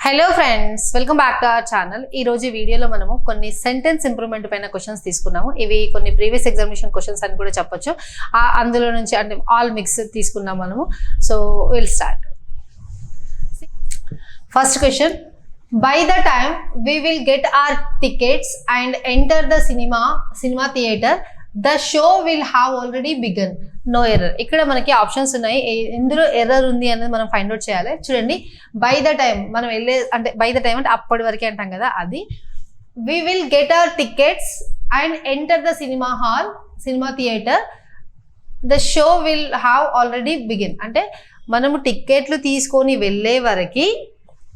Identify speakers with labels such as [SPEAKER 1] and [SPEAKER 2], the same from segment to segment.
[SPEAKER 1] Hello friends, welcome back to our channel. ఈ రోజు వీడియోలో మనము కొన్ని సెంటెన్స్ ఇంప్రూవ్మెంట్ పైన క్వశ్చన్స్ తీసుకున్నాము. ఇవి కొన్ని ప్రీవియస్ ఎగ్జామినేషన్ క్వశ్చన్స్ అని కూడా చెప్పొచ్చు. అందులో నుంచి అంటే ఆల్ మిక్స్ తీసుకున్నాం మనము. So will start. First question, by the time we will get our tickets and enter the cinema theater, the show will have already begun. No error. ఇక్కడ మనకి ఆప్షన్స్ ఉన్నాయి, ఎందులో ఎర్రర్ ఉంది అనేది మనం ఫైండ్ అవుట్ చేయాలి. చూడండి, బై ద టైం మనం వెళ్ళే అంటే బై ద టైం అంటే అప్పటి వరకే అంటాం కదా, అది we will get our tickets and enter the cinema theater, the show will have already begun. అంటే మనము టికెట్లు తీసుకొని వెళ్ళే వరకు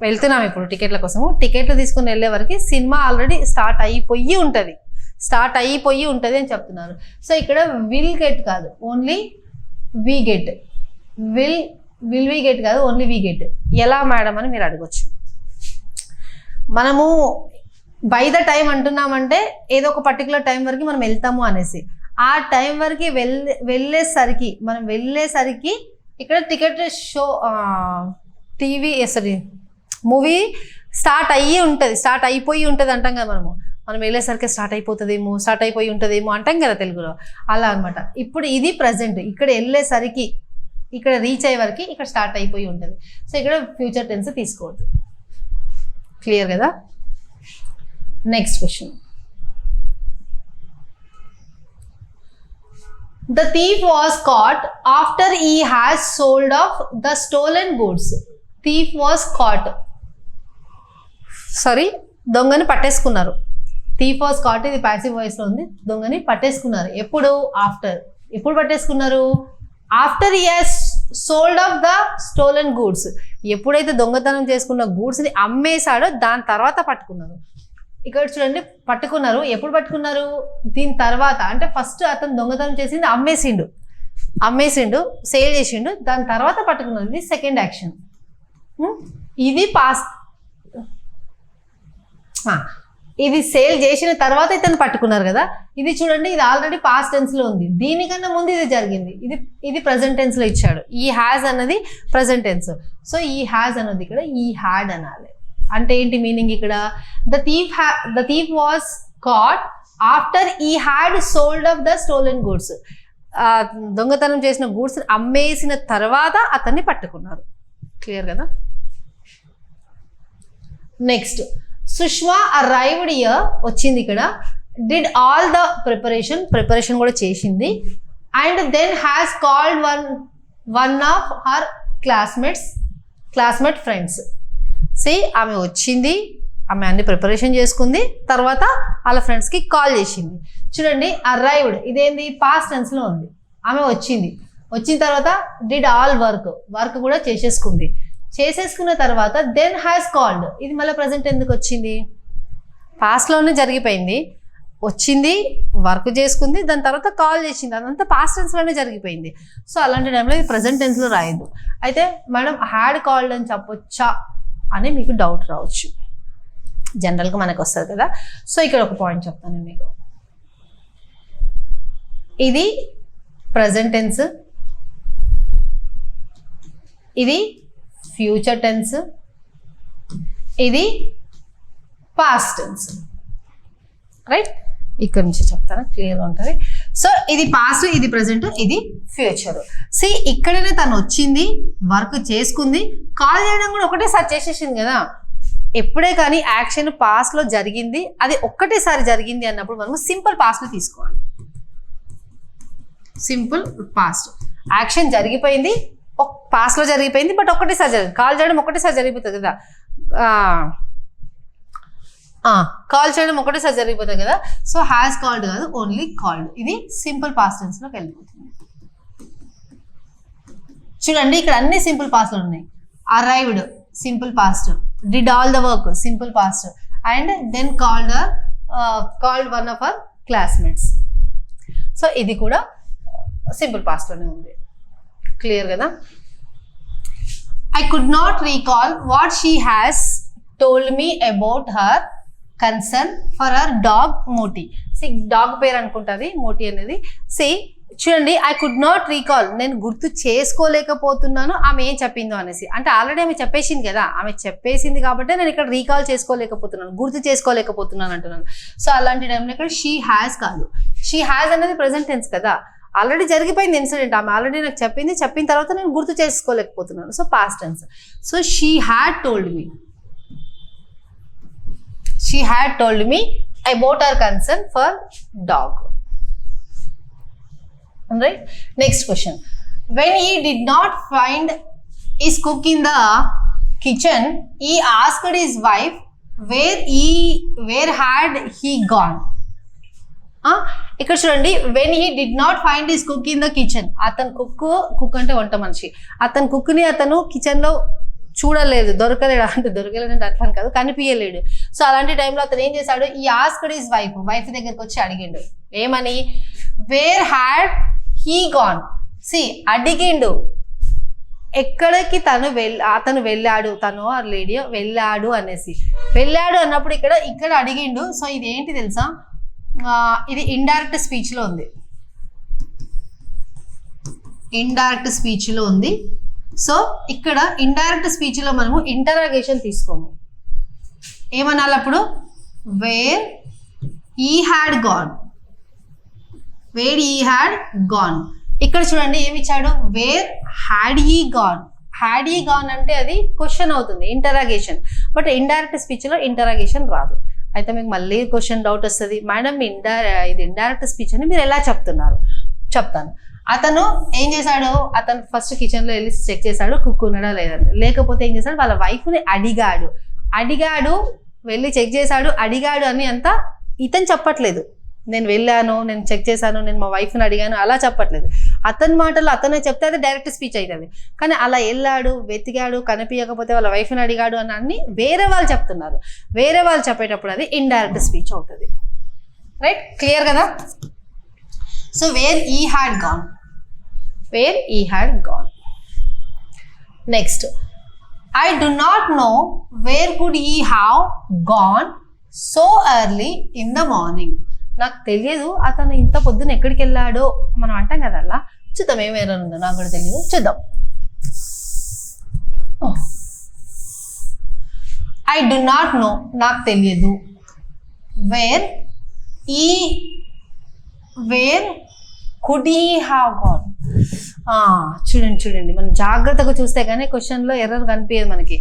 [SPEAKER 1] వెళ్తున్నాం. ఇప్పుడు టికెట్ల కోసము టికెట్లు తీసుకొని వెళ్ళే వరకు సినిమా ఆల్రెడీ స్టార్ట్ అయిపోయి ఉంటుంది అని చెప్తున్నారు. సో ఇక్కడ విల్ గెట్ కాదు, only we get. Will we get కాదు, ఓన్లీ వి గెట్. ఎలా మేడం అని మీరు అడగొచ్చు. మనము బై ద టైం అంటున్నామంటే ఏదో ఒక పర్టికులర్ టైం వరకు మనం వెళ్తాము అనేసి, ఆ టైం వరకు వెళ్ళేసరికి ఇక్కడ టికెట్ షో మూవీ స్టార్ట్ అయిపోయి ఉంటుంది అంటాం కదా. మనం వెళ్ళేసరికి స్టార్ట్ అయిపోయి ఉంటుందేమో అంటాం కదా తెలుగులో, అలా అనమాట. ఇప్పుడు ఇది ప్రజెంట్, ఇక్కడ వెళ్ళేసరికి ఇక్కడ రీచ్ అయ్యే వరకు ఇక్కడ స్టార్ట్ అయిపోయి ఉంటుంది. సో ఇక్కడ ఫ్యూచర్ టెన్స్ తీసుకోవద్దు. క్లియర్ కదా? Next question, the thief was caught after he has sold off the stolen goods. thief was caught, దొంగని పట్టేసుకున్నారు. థీఫ్ వాస్ కాట్, ఇది ప్యాసివ్ వాయిస్ లో ఉంది. దొంగని పట్టేసుకున్నారు. ఎప్పుడు పట్టేసుకున్నారు? After he has sold off the stolen goods. ఎప్పుడైతే దొంగతనం చేసుకున్న గూడ్స్ ని అమ్మేశాడో దాని తర్వాత పట్టుకున్నారు. ఇక్కడ చూడండి, పట్టుకున్నారు. ఎప్పుడు పట్టుకున్నారు? దీని తర్వాత. అంటే ఫస్ట్ అతను దొంగతనం చేసింది అమ్మేసిండు, సేల్ చేసిండు, దాని తర్వాత పట్టుకున్నారు. ఇది సెకండ్ యాక్షన్. ఇది పాస్ట్. ఇది సేల్ చేసిన తర్వాత ఇతను పట్టుకున్నారు కదా. ఇది చూడండి, ఇది ఆల్రెడీ పాస్ట్ టెన్స్ లో ఉంది. దీనికన్నా ముందు ఇది జరిగింది. ఇది ప్రెసెంట్ టెన్స్ లో ఇచ్చాడు. ఈ హ్యాజ్ అన్నది present tense. So he has అన్నది ఇక్కడ ఈ హ్యాడ్ అనాలి. అంటే ఏంటి మీనింగ్ ఇక్కడ? The thief was caught after he had sold off the stolen goods. దొంగతనం చేసిన గూడ్స్ అమ్మేసిన తర్వాత అతన్ని పట్టుకున్నారు. క్లియర్ కదా? నెక్స్ట్, సుష్మా అరైవ్డ్ హియర్, వచ్చింది ఇక్కడ. డిడ్ ఆల్ ద ప్రిపరేషన్ కూడా చేసింది. And then has called one of her classmate friends. ఆమె వచ్చింది, ఆమె అన్ని ప్రిపరేషన్ చేసుకుంది, తర్వాత వాళ్ళ ఫ్రెండ్స్కి కాల్ చేసింది. చూడండి, అరైవ్డ్ ఇదేంది? పాస్ట్ టెన్స్ లో ఉంది. ఆమె వచ్చిన తర్వాత డిడ్ ఆల్ వర్క్ కూడా చేసేసుకున్న తర్వాత దెన్ హ్యాస్ కాల్డ్, ఇది మళ్ళీ ప్రజెంట్ ఎందుకు వచ్చింది? పాస్ట్లోనే జరిగిపోయింది. వచ్చింది, వర్క్ చేసుకుంది, దాని తర్వాత కాల్ చేసింది, అదంతా పాస్ట్ టెన్స్లోనే జరిగిపోయింది. సో అలాంటి టైంలో ఇది ప్రజెంట్ టెన్స్లో రాయద్దు. అయితే మేడం హ్యాడ్ కాల్డ్ అని చెప్పొచ్చా అని మీకు డౌట్ రావచ్చు. జనరల్గా మనకు వస్తుంది కదా. సో ఇక్కడ ఒక పాయింట్ చెప్తాను మీకు. ఇది ప్రజెంట్ టెన్స్, ఇది ఫ్యూచర్ టెన్స్, ఇది పాస్ట్ టెన్స్. రైట్? ఇక్కడ నుంచి చెప్తాను, క్లియర్గా ఉంటుంది. సో ఇది పాస్ట్, ఇది ప్రజెంట్, ఇది ఫ్యూచర్. ఇక్కడనే తను వచ్చింది, వర్క్ చేసుకుంది, కాల్ చేయడం కూడా ఒకటేసారి చేసేసింది కదా. ఎప్పుడే కానీ యాక్షన్ పాస్ట్లో జరిగింది, అది ఒక్కటేసారి జరిగింది అన్నప్పుడు మనం సింపుల్ పాస్ట్లో తీసుకోవాలి. సింపుల్ పాస్ట్, యాక్షన్ జరిగిపోయింది, పాస్ట్లో జరిగిపోయింది, బట్ ఒక్కటేసారి జరిగింది. కాల్ చేయడం ఒకటేసారి జరిగిపోతుంది కదా. కాల్ చేయడం ఒకటేసారి జరిగిపోతుంది కదా. సో హ్యాస్ కాల్డ్ కాదు, ఓన్లీ కాల్డ్. ఇది సింపుల్ పాస్ట్ టెన్స్లోకి వెళ్ళిపోతుంది. చూడండి, ఇక్కడ అన్ని సింపుల్ పాస్ట్లో ఉన్నాయి. Arrived simple past, did all the work simple past, and then called one of our classmates. So ఇది కూడా సింపుల్ పాస్ట్లోనే ఉంది. క్లియర్ కదా? I could not recall what she has told me about her concern for her dog Moti. Dog పేరు అనుకుంటుంది మోటి అనేది. చూడండి, I could not recall, నేను గుర్తు చేసుకోలేకపోతున్నాను ఆమె ఏం చెప్పిందో అనేసి. అంటే ఆల్రెడీ ఆమె చెప్పేసింది కదా, ఆమె చెప్పేసింది కాబట్టి నేను ఇక్కడ రీకాల్ చేసుకోలేకపోతున్నాను, గుర్తు చేసుకోలేకపోతున్నాను అంటున్నాను. సో అలాంటి టైంలో ఇక్కడ షీ హ్యాస్ కాదు, షీ హ్యాస్ అనేది ప్రెసెంట్ టెన్స్ కదా, ఆల్రెడీ జరిగిపోయింది ఇన్సిడెంట్, ఆమె ఆల్రెడీ నాకు చెప్పింది, చెప్పిన తర్వాత నేను గుర్తు చేసుకోలేకపోతున్నాను. So past tense. So she had told me, she had told me about our concern for dog. Right? Next question. When he did not find his cook in the kitchen, he asked his wife where had he gone. ఇక్కడ చూడండి, when he did not find his cook in the kitchen, అతను cook అంటే వంట మనిషి, అతను కుక్ని అతను kitchen లో చూడలేదు, దొరకలేడు అంటే అట్లా కాదు, కనిపించలేడు. సో అలాంటి టైంలో అతను ఏం చేశాడు, ఈ ఆస్క్డ్ హిస్ వైఫ్ దగ్గరికి వచ్చి అడిగిండు ఏమని, వేర్ హ్యాడ్ హీ గాన్. సి అడిగిండు ఎక్కడికి అతను వెళ్ళాడు, తను ఆ లేడీ వెళ్ళాడు అనేసి. వెళ్ళాడు అన్నప్పుడు ఇక్కడ అడిగిండు. సో ఇది ఏంటి తెలుసా, ఇది ఇండైరెక్ట్ స్పీచ్ లో ఉంది, ఇండైరెక్ట్ స్పీచ్ లో ఉంది. సో ఇక్కడ ఇండైరెక్ట్ స్పీచ్ లో మనము ఇంటరాగేషన్ తీసుకోము, ఏమనాలి అప్పుడు, wear he had gone, where he had gone. ఇక్కడ చూడండి ఏమి ఇచ్చాడు, వేర్ హ్యాడ్ ఈ గాన్. హ్యాడ్ ఈ గాన్ అంటే అది క్వశ్చన్ అవుతుంది, ఇంటరాగేషన్. బట్ ఇండైరెక్ట్ స్పీచ్ లో ఇంటరాగేషన్ రాదు. అయితే మీకు మళ్ళీ క్వశ్చన్ డౌట్ వస్తుంది, మేడం ఇది ఇండైరెక్ట్ స్పీచ్ అని మీరు ఎలా చెప్తున్నారు? చెప్తాను. అతను ఏం చేశాడు, అతను ఫస్ట్ కిచెన్ లో వెళ్ళి చెక్ చేశాడు కుక్ ఉన్నాడా లేదని. లేకపోతే ఏం చేశాడు, వాళ్ళ వైఫ్ ని అడిగాడు, వెళ్ళి చెక్ చేశాడు, అడిగాడు అని అంతా ఇతను చెప్పట్లేదు. నేను వెళ్ళాను, నేను చెక్ చేశాను, నేను మా వైఫ్ని అడిగాను అలా చెప్పట్లేదు. అతని మాటలు అతనే చెప్తే అది డైరెక్ట్ స్పీచ్ అవుతుంది. కానీ అలా వెళ్ళాడు, వెతికాడు, కనిపించకపోతే వాళ్ళ వైఫ్ని అడిగాడు అని అన్ని వేరే వాళ్ళు చెప్తున్నారు. వేరే వాళ్ళు చెప్పేటప్పుడు అది ఇండైరెక్ట్ స్పీచ్ అవుతుంది. రైట్, క్లియర్ కదా? So where he had gone, where he had gone. Next, I do not know where could he have gone so early in the morning. నాకు తెలియదు అతను ఇంత పొద్దున ఎక్కడికి వెళ్ళాడో, మనం అంటాం కదా అలా. చూద్దాం ఏమైనా ఉందో, నాకు కూడా తెలియదు, చూద్దాం. ఐ డు నాట్ నో, నాకు తెలియదు, wear could he have gone. చూడండి మనం జాగ్రత్తగా చూస్తే కానీ క్వశ్చన్లో ఎర్రర్ కనిపించదు మనకి.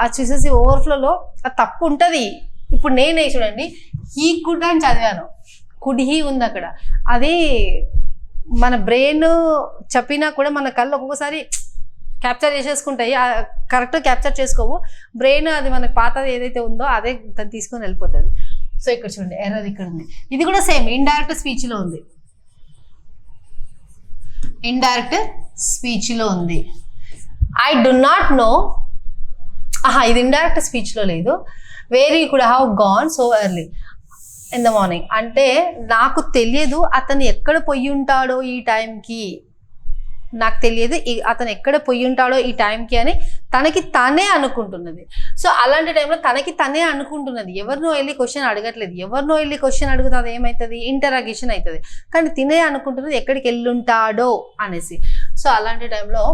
[SPEAKER 1] అది చూసేసి ఓవర్ఫ్లోలో తప్పు ఉంటుంది. ఇప్పుడు నేనే చూడండి, హీ కుడ్ అని చదివాను, కుడ్ హీ ఉంది అక్కడ. అది మన బ్రెయిన్ చెప్పినా కూడా మన కళ్ళు ఒక్కొక్కసారి క్యాప్చర్ చేసేసుకుంటాయి, కరెక్ట్గా క్యాప్చర్ చేసుకోవు. బ్రెయిన్ అది మనకు పాతది ఏదైతే ఉందో అదే దాన్ని తీసుకొని వెళ్ళిపోతుంది. సో ఇక్కడ చూడండి ఎర్రర్ ఇక్కడ ఉంది. ఇది కూడా సేమ్ ఇండైరెక్ట్ స్పీచ్లో ఉంది, ఇండైరెక్ట్ స్పీచ్లో ఉంది. ఐ డు నాట్ నో, ఇది ఇండైరెక్ట్ స్పీచ్లో లేదు. Where you could have gone so early in the morning అంటే నాకు తెలియదు అతను ఎక్కడ పోయి ఉంటాడో ఈ టైంకి, నాకు తెలియదు అతను ఎక్కడ పోయి ఉంటాడో ఈ టైంకి అని తనకి తనే అనుకుంటున్నది. సో అలాంటి టైంలో తనకి తనే అనుకుంటున్నది, ఎవరినో వెళ్ళి క్వశ్చన్ అడగట్లేదు. ఎవరినో వెళ్ళి క్వశ్చన్ అడుగుతుంది అది ఏమవుతుంది, ఇంటరాగేషన్ అవుతుంది. కానీ తినే అనుకుంటున్నది ఎక్కడికి వెళ్ళుంటాడో అనేసి. సో అలాంటి టైంలో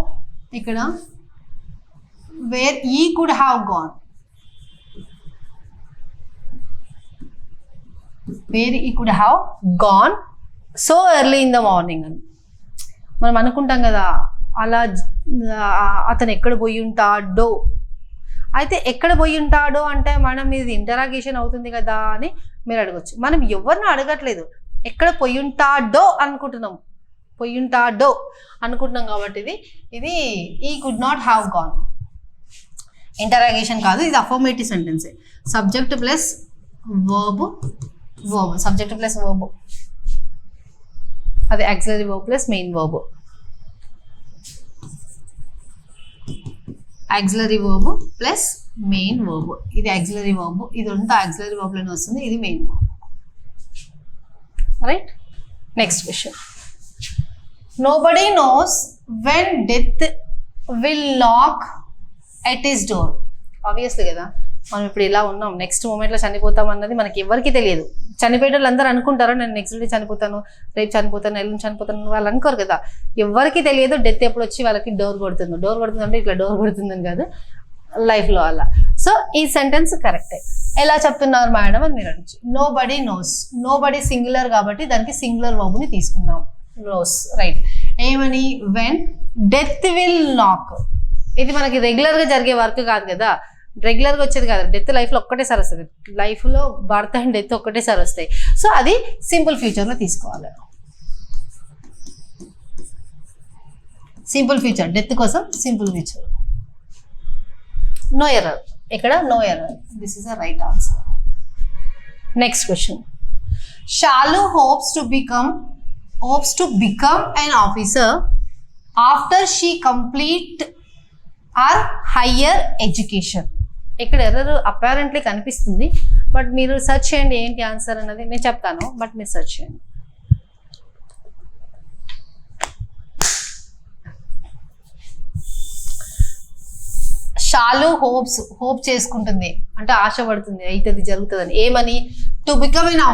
[SPEAKER 1] ఇక్కడ వేర్ ఈ కుడ్ హ్యావ్ గాన్, వేర్ ఈ could have gone so early in the morning అని మనం అనుకుంటాం కదా. అలా అతను ఎక్కడ పోయి ఉంటాడో, అయితే ఎక్కడ పోయి ఉంటాడో అంటే మనం ఇది ఇంటరాగేషన్ అవుతుంది కదా అని మీరు అడగచ్చు. మనం ఎవరిని అడగట్లేదు, ఎక్కడ పోయి ఉంటాడో అనుకుంటున్నాం, పోయి ఉంటాడో అనుకుంటున్నాం కాబట్టి ఇది he could not have gone, interrogation కాదు, ఇది అఫర్మేటివ్ సెంటెన్సే. Subject plus verb, subject plus verb, అది auxiliary verb plus main verb, auxiliary verb plus main verb. ఇది ఆక్సిలరీ వర్బ్, ఇది అంతా ఆక్సిలరీ వర్బ్ లోనే వస్తుంది, ఇది main verb. Right, next question. Nobody knows when death will knock at his door. Obviously కదా, మనం ఇప్పుడు ఇలా ఉన్నాం, నెక్స్ట్ మూమెంట్లో చనిపోతాం అన్నది మనకి ఎవరికి తెలియదు. చనిపోయే వాళ్ళు అందరూ అనుకుంటారా నేను నెక్స్ట్ డే చనిపోతాను, రేపు చనిపోతాను, ఎల్లుండి చనిపోతాను, వాళ్ళు అనుకోరు కదా. ఎవరికి తెలియదు డెత్ ఎప్పుడు వచ్చి వాళ్ళకి డోర్ కొడుతుంది అంటే ఇట్లా డోర్ కొడుతుందని కాదు, లైఫ్లో అలా. సో ఈ సెంటెన్స్ కరెక్టే. ఎలా చెప్తున్నారు మేడం అని మీరు అడగచ్చు. Nobody knows, nobody singular కాబట్టి దానికి సింగులర్ వర్బ్ని తీసుకుందాం. Knows, right. ఏమని, వెన్ డెత్ విల్ నాక్. ఇది మనకి రెగ్యులర్గా జరిగే వర్క్ కాదు కదా, రెగ్యులర్గా వచ్చేది కాదు. డెత్ లైఫ్లో ఒక్కటేసారి వస్తుంది, లైఫ్లో బర్త్ అండ్ డెత్ ఒక్కటేసారి వస్తాయి. సో అది సింపుల్ ఫ్యూచర్లో తీసుకోవాలి. సింపుల్ ఫ్యూచర్, డెత్ కోసం సింపుల్ ఫ్యూచర్. నో ఎర్రర్, ఇక్కడ no error. This is the right answer. Next question. Shalu hopes to become an officer after she complete her higher education. ఇక్కడ error apparently కనిపిస్తుంది, but మీరు search చేయండి ఏంటి answer అన్నది. నేను చెప్తాను, బట్ మీరు సెర్చ్ చేయండి. షాలు హోప్ చేసుకుంటుంది అంటే ఆశపడుతుంది, అవుతుంది జరుగుతుందని. ఏమని, టు బికమ్ ఎన్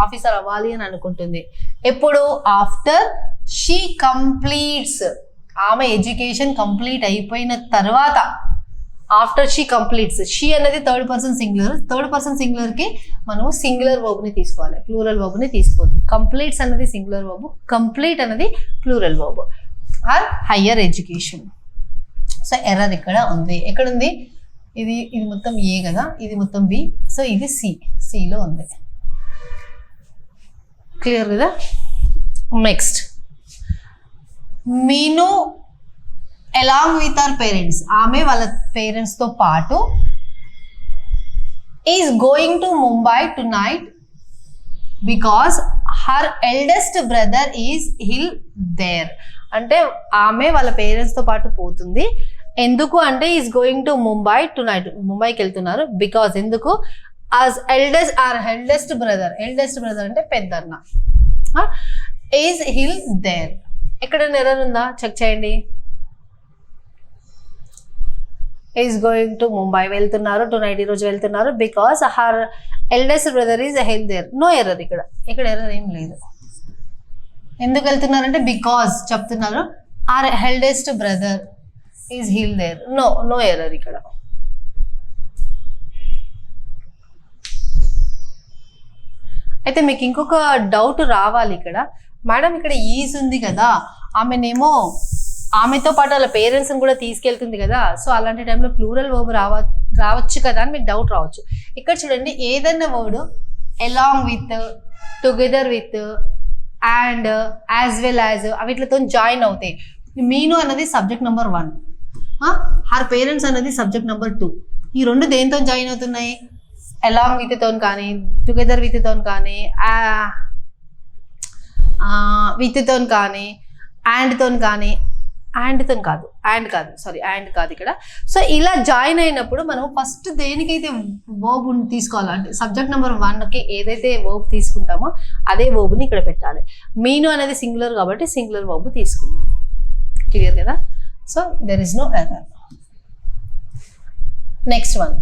[SPEAKER 1] ఆఫీసర్ అవ్వాలి అని అనుకుంటుంది. ఎప్పుడు, ఆఫ్టర్ షీ కంప్లీట్స్, ఆమె ఎడ్యుకేషన్ కంప్లీట్ అయిపోయిన తర్వాత. ఆఫ్టర్ షీ కంప్లీట్స్, షీ అనేది థర్డ్ పర్సన్ సింగులర్కి మనం సింగులర్ వర్బ్ని తీసుకోవాలి, ప్లూరల్ వర్బ్ని తీసుకోవద్దు. కంప్లీట్స్ అనేది సింగులర్ వర్బ్, కంప్లీట్ అనేది plural verb. Or higher education. So error ఇక్కడ ఉంది. ఎక్కడుంది, ఇది మొత్తం ఏ కదా, ఇది మొత్తం బి, సో ఇది సిలో ఉంది. క్లియర్ కదా. నెక్స్ట్, మీను అలాంగ్ విత్ అవర్ పేరెంట్స్, ఆమె వాళ్ళ పేరెంట్స్తో పాటు is going to Mumbai tonight because her eldest brother is hill there. అంటే ఆమె వాళ్ళ పేరెంట్స్తో పాటు పోతుంది. ఎందుకు అంటే is going to Mumbai tonight, ముంబైకి వెళ్తున్నారు. బికాజ్ ఎందుకు, యాజ్ ఎల్డెస్ట్ బ్రదర్ అంటే పెద్దన్న, ఈజ్ హిల్ దేర్. ఎక్కడ ఎర్రర్ ఉందా చెక్ చేయండి. ఈజ్ గోయింగ్ టు ముంబై, వెళ్తున్నారు, టు నైట్ ఈరోజు వెళ్తున్నారు. Because her eldest brother is hill there. No error ఇక్కడ ఎర్రర్ ఏం లేదు. ఎందుకు వెళ్తున్నారంటే బికాజ్ చెప్తున్నారు, or eldest brother is hill there. No error ఇక్కడ. అయితే మీకు ఇంకొక డౌట్ రావాలి ఇక్కడ. మేడం ఇక్కడ ఈజ్ ఉంది కదా, ఆమెతో పాటు వాళ్ళ పేరెంట్స్ని కూడా తీసుకెళ్తుంది కదా, సో అలాంటి టైంలో ప్లూరల్ వర్బ్ రావచ్చు కదా అని మీకు డౌట్ రావచ్చు. ఇక్కడ చూడండి, ఏదన్నా word along with, together with, and, as well as వీటితో జాయిన్ అవుతాయి. మీను అన్నది సబ్జెక్ట్ నెంబర్ 1, హర్ పేరెంట్స్ అన్నది సబ్జెక్ట్ నెంబర్ 2. ఈ రెండు దేనితో జాయిన్ అవుతున్నాయి, అలాంగ్ విత్ తోని కానీ, టుగెదర్ విత్ తోని కానీ, విత్ తోని కానీ, అండ్ తోని కానీ, అండ్ కాదు ఇక్కడ. సో ఇలా జాయిన్ అయినప్పుడు మనం ఫస్ట్ దేనికైతే వర్బ్ తీసుకోవాలో, అంటే సబ్జెక్ట్ నెంబర్ 1కి ఏదైతే వర్బ్ తీసుకుంటామో అదే వర్బ్ని ఇక్కడ పెట్టాలి. మీను అనేది సింగులర్ కాబట్టి సింగులర్ వర్బ్ తీసుకుందాం. క్లియర్ కదా. So there is no error. Next one,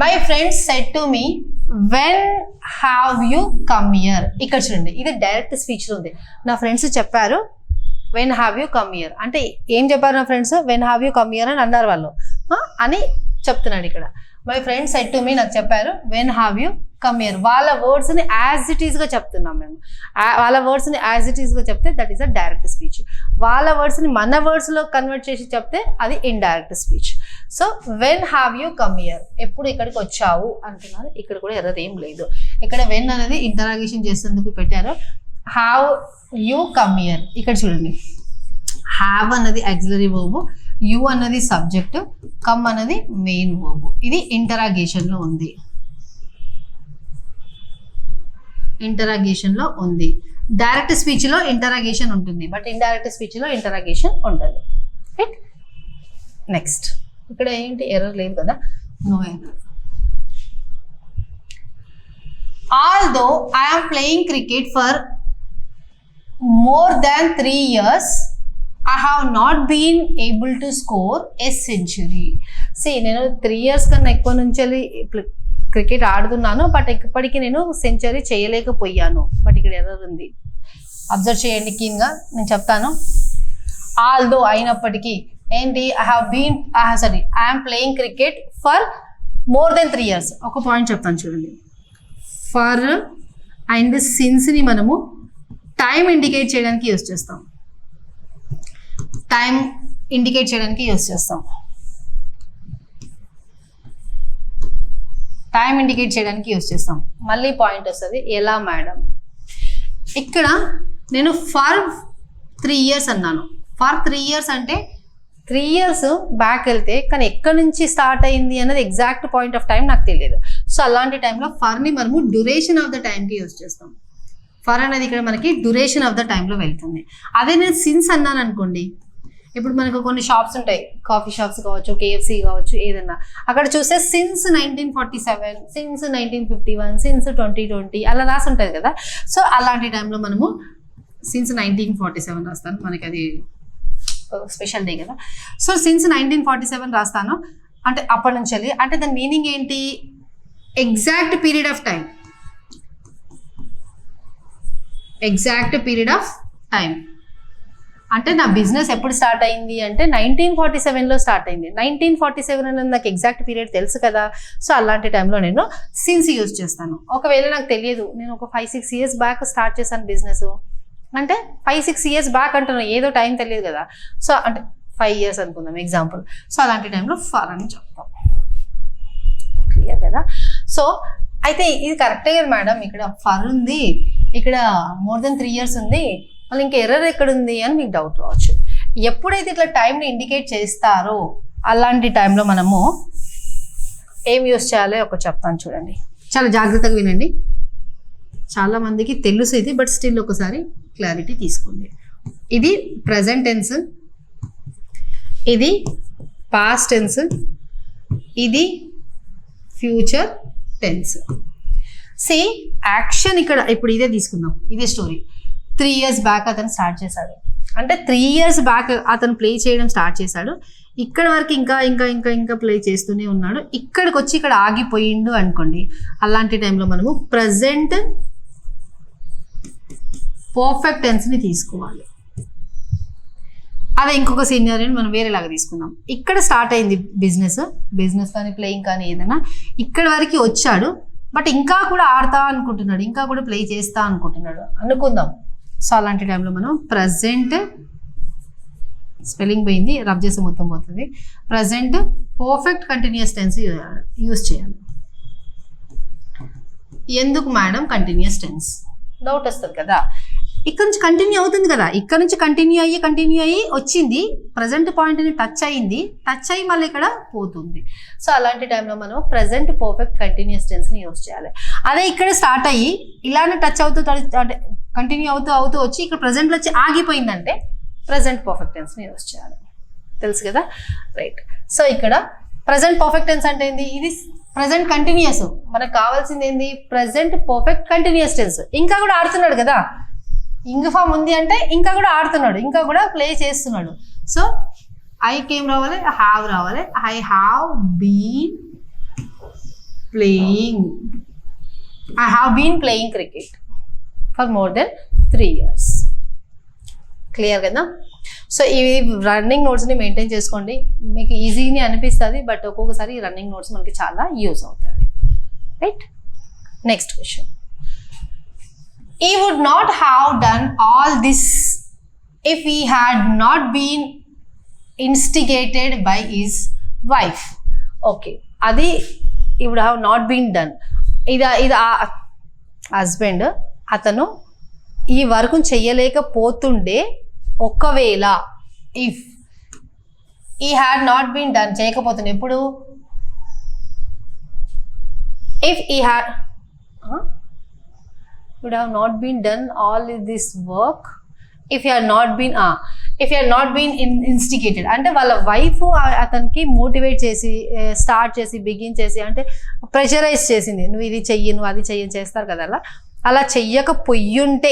[SPEAKER 1] my friends said to me when have you come here. ఇక్కడ చూడండి, ఇది డైరెక్ట్ స్పీచ్లో ఉంది. నా ఫ్రెండ్స్ చెప్పారు when have you come here అంటే ఏం చెప్పారు నా friends, when have you come here అని అన్నారు వాళ్ళు అని చెప్తున్నాడు ఇక్కడ. My friends said to me, నాకు చెప్పారు when have you come here. వాళ్ళ వర్డ్స్ని యాజ్ ఇట్ ఈస్గా చెప్తున్నాం మేము. వాళ్ళ వర్డ్స్ని యాజ్ ఇట్ ఈస్గా చెప్తే that is a direct speech. వాళ్ళ వర్డ్స్ని మన వర్డ్స్లో కన్వర్ట్ చేసి చెప్తే అది indirect speech. So when have you come here, ఎప్పుడు ఇక్కడికి వచ్చావు అంటున్నారు. ఇక్కడ కూడా ఎర్రర్ ఏం లేదు. ఇక్కడ వెన్ అనేది ఇంటరాగేషన్ చేసేందుకు పెట్టారు. హ్యావ్ యూ కమ్ హియర్, ఇక్కడ చూడండి, హ్యావ్ అన్నది ఆక్సిలరీ వర్బ్, యూ అన్నది సబ్జెక్ట్, కమ్ అన్నది మెయిన్ వర్బ్. ఇది ఇంటరాగేషన్లో ఉంది. డైరెక్ట్ స్పీచ్లో ఇంటరాగేషన్ ఉంటుంది, బట్ ఇండైరెక్ట్ స్పీచ్లో ఇంటరాగేషన్ ఉండదు. రైట్. నెక్స్ట్, ఇక్కడ ఏంటి ఎర్రర్ లేదు కదా, no error. Although I am playing cricket for more than 3 years, I have not been able to score a century. See, నేను 3 years కన్నా ఎక్కువ నుంచి క్రికెట్ ఆడుతున్నాను, బట్ ఇప్పటికీ నేను సెంచరీ చేయలేకపోయాను. బట్ ఇక్కడ ఎర్రర్ ఉంది, అబ్జర్వ్ చేయండి కీన్గా, నేను చెప్తాను. ఆల్దో అయినప్పటికీ ఏంటి, I'm playing cricket for more than 3 years. ఒక పాయింట్ చెప్తాను చూడండి. ఫర్ అండ్ సిన్స్ని మనము టైం ఇండికేట్ చేయడానికి యూజ్ చేస్తాం. టైం ఇండికేట్ చేయడానికి యూజ్ చేస్తాం. టైం ఇండికేట్ చేయడానికి యూజ్ చేస్తాం. మళ్ళీ పాయింట్ వస్తుంది, ఎలా మేడం? ఇక్కడ నేను ఫర్ 3 years అన్నాను. ఫర్ 3 years అంటే 3 years బ్యాక్ వెళ్తే, కానీ ఎక్కడి నుంచి స్టార్ట్ అయింది అన్నది ఎగ్జాక్ట్ పాయింట్ ఆఫ్ టైం నాకు తెలియదు. సో అలాంటి టైంలో ఫర్ని మనము డ్యూరేషన్ ఆఫ్ ద టైంకి యూజ్ చేస్తాం. ఫర్ అనేది ఇక్కడ మనకి డ్యూరేషన్ ఆఫ్ ద టైంలో వెళ్తుంది. అదే నేను సిన్స్ అన్నాను అనుకోండి, ఇప్పుడు మనకు కొన్ని షాప్స్ ఉంటాయి, కాఫీ షాప్స్ కావచ్చు, కేఎఫ్సి కావచ్చు, ఏదన్నా అక్కడ చూస్తే సిన్స్ 1947, సిన్స్ 1951, సిన్స్ 2020 అలా రాసి ఉంటుంది కదా. సో అలాంటి టైంలో మనము సిన్స్ 1947 రాస్తాను, మనకి అది స్పెషల్ డే కదా. సో సిన్స్ 1947 రాస్తాను అంటే అప్పటి నుంచి వెళ్ళి, అంటే దాని మీనింగ్ ఏంటి, exact period of time, exact period of time. అంటే నా బిజినెస్ ఎప్పుడు స్టార్ట్ అయింది అంటే 1947లో స్టార్ట్ అయింది. 1947 అనేది నాకు ఎగ్జాక్ట్ పీరియడ్ తెలుసు కదా. సో అలాంటి టైంలో నేను సిన్స్ యూజ్ చేస్తాను. ఒకవేళ నాకు తెలియదు, నేను ఒక 5-6 years బ్యాక్ స్టార్ట్ చేశాను బిజినెస్ అంటే 5-6 years బ్యాక్ అంటున్నాను, ఏదో టైం తెలియదు కదా. సో అంటే 5 years అనుకుందాం ఎగ్జాంపుల్. సో అలాంటి టైంలో ఫర్ అని చెప్తాం. క్లియర్ కదా? సో అయితే ఇది కరెక్టే కదా మేడం, ఇక్కడ ఫర్ ఉంది, ఇక్కడ మోర్ దెన్ 3 years ఉంది, మళ్ళీ ఇంకా ఎర్రర్ ఎక్కడుంది అని మీకు డౌట్ రావచ్చు. ఎప్పుడైతే ఇట్లా టైంని ఇండికేట్ చేస్తారో అలాంటి టైంలో మనము ఏం యూస్ చేయాలో ఒక చెప్తాను చూడండి, చాలా జాగ్రత్తగా వినండి. చాలా మందికి తెలుసు ఇది, బట్ స్టిల్ ఒకసారి క్లారిటీ తీసుకోండి. ఇది ప్రజెంట్ టెన్స్, ఇది పాస్ట్ టెన్స్, ఇది ఫ్యూచర్ టెన్స్. సి యాక్షన్ ఇక్కడ ఇప్పుడు ఇదే తీసుకుందాం, ఇదే స్టోరీ. 3 years బ్యాక్ అతను స్టార్ట్ చేశాడు అంటే 3 years బ్యాక్ అతను ప్లే చేయడం స్టార్ట్ చేశాడు. ఇక్కడ వరకు ఇంకా ఇంకా ఇంకా ఇంకా ప్లే చేస్తూనే ఉన్నాడు. ఇక్కడికి వచ్చి ఇక్కడ ఆగిపోయిండు అనుకోండి, అలాంటి టైంలో మనము ప్రజెంట్ పర్ఫెక్ట్ టెన్స్ని తీసుకోవాలి. అదే ఇంకొక సినారియోని మనం వేరేలాగా తీసుకుందాం. ఇక్కడ స్టార్ట్ అయింది బిజినెస్ కానీ ప్లేయింగ్ కానీ ఏదైనా, ఇక్కడ వరకు వచ్చాడు, బట్ ఇంకా కూడా ఆడతా అనుకుంటున్నాడు, ఇంకా కూడా ప్లే చేస్తా అనుకుంటున్నాడు అనుకుందాం. సో అలాంటి టైంలో మనం ప్రజెంట్, స్పెల్లింగ్ పోయింది, రబ్ చేసి మొత్తం పోతుంది, present perfect continuous tense use చేయాలి. ఎందుకు మేడం కంటిన్యూస్ టెన్స్ డౌట్ వస్తుంది కదా. ఇక్కడ నుంచి కంటిన్యూ అవుతుంది కదా, ఇక్కడ నుంచి కంటిన్యూ అయ్యి వచ్చింది, ప్రజెంట్ పాయింట్ని టచ్ అయ్యి మళ్ళీ ఇక్కడ పోతుంది. సో అలాంటి టైంలో మనం ప్రజెంట్ పర్ఫెక్ట్ కంటిన్యూస్ టెన్స్ని యూజ్ చేయాలి. అదే ఇక్కడ స్టార్ట్ అయ్యి ఇలానే టచ్ అవుతూ కంటిన్యూ అవుతూ వచ్చి ఇక్కడ ప్రజెంట్లో వచ్చి ఆగిపోయిందంటే ప్రజెంట్ పర్ఫెక్ట్ టెన్స్ని యూజ్ చేయాలి. తెలుసు కదా, రైట్. సో ఇక్కడ ప్రజెంట్ పర్ఫెక్ట్ టెన్స్ అంటే ఏంది, ఇది ప్రజెంట్ కంటిన్యూస్, మనకు కావాల్సింది ఏంది ప్రజెంట్ పర్ఫెక్ట్ కంటిన్యూస్ టెన్స్. ఇంకా కూడా ఆడుతున్నాడు కదా, ఇంగ్ ఫామ్ ఉంది అంటే ఇంకా కూడా ఆడుతున్నాడు, ఇంకా కూడా ప్లే చేస్తున్నాడు. సో ఐకి ఏం రావాలి, హ్యావ్ రావాలి. I have been playing cricket for more than 3 years. Clear కదా? సో ఈ రన్నింగ్ నోట్స్ని మెయింటైన్ చేసుకోండి, మీకు ఈజీని అనిపిస్తుంది, బట్ ఒక్కొక్కసారి ఈ రన్నింగ్ నోట్స్ మనకి చాలా యూజ్ అవుతుంది. Right, next question. He would not have done all this if he had not been instigated by his wife. Okay, adi he would have not been done. ida husband atanu ఈ work చేయలేకపోతుండే ఒకవేళ, if he had not been done చేయకపోతుండే, ఎప్పుడు if he had would have not been done all this work if he had not been instigated. అంటే వాళ్ళ wife అతనికి motivate చేసి start చేసి begin చేసి అంటే ప్రెషరైజ్ చేసింది, నువ్వు ఇది చెయ్యి, నువ్వు అది చెయ్యి చేస్తారు కదా, అలా చెయ్యకపోయుంటే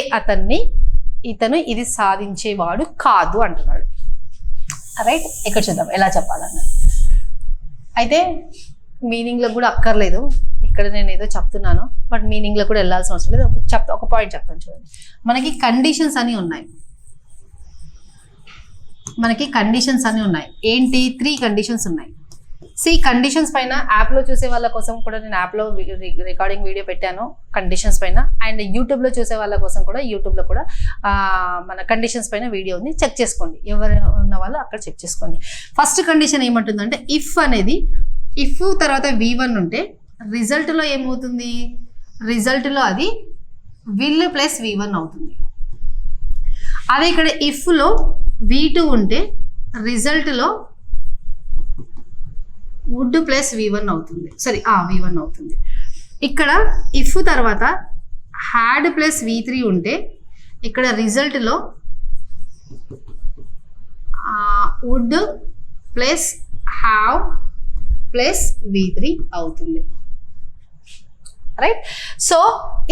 [SPEAKER 1] ఇతను ఇది సాధించేవాడు కాదు అంటున్నాడు. రైట్. ఇక్కడ చూద్దాం ఎలా చెప్పాలన్న. అయితే మీనింగ్లో కూడా అక్కర్లేదు, ఇక్కడ నేను ఏదో చెప్తున్నాను బట్ మీనింగ్లో కూడా వెళ్ళాల్సిన అవసరం లేదు. ఒక పాయింట్ చెప్తాను చూడండి. మనకి కండిషన్స్ అని ఉన్నాయి, ఏంటి 3 కండిషన్స్ ఉన్నాయి. కండిషన్స్ పైన యాప్లో చూసే వాళ్ళ కోసం కూడా నేను యాప్లో రికార్డింగ్ వీడియో పెట్టాను కండిషన్స్ పైన, అండ్ యూట్యూబ్లో చూసే వాళ్ళ కోసం కూడా యూట్యూబ్లో కూడా మన కండిషన్స్ పైన వీడియో ఉంది, చెక్ చేసుకోండి. ఎవరు ఉన్న వాళ్ళు అక్కడ చెక్ చేసుకోండి. ఫస్ట్ కండిషన్ ఏమంటుందంటే ఇఫ్ తర్వాత V1 ఉంటే రిజల్ట్లో ఏమవుతుంది, రిజల్ట్లో అది విల్ ప్లస్ V1 అవుతుంది. అదే ఇక్కడ ఇఫ్లో V2 ఉంటే రిజల్ట్లో వుడ్ ప్లస్ V1 అవుతుంది, V1 అవుతుంది. ఇక్కడ ఇఫ్ తర్వాత హ్యాడ్ ప్లస్ V3 ఉంటే ఇక్కడ రిజల్ట్లో would plus have plus V3 అవుతుంది. రైట్. సో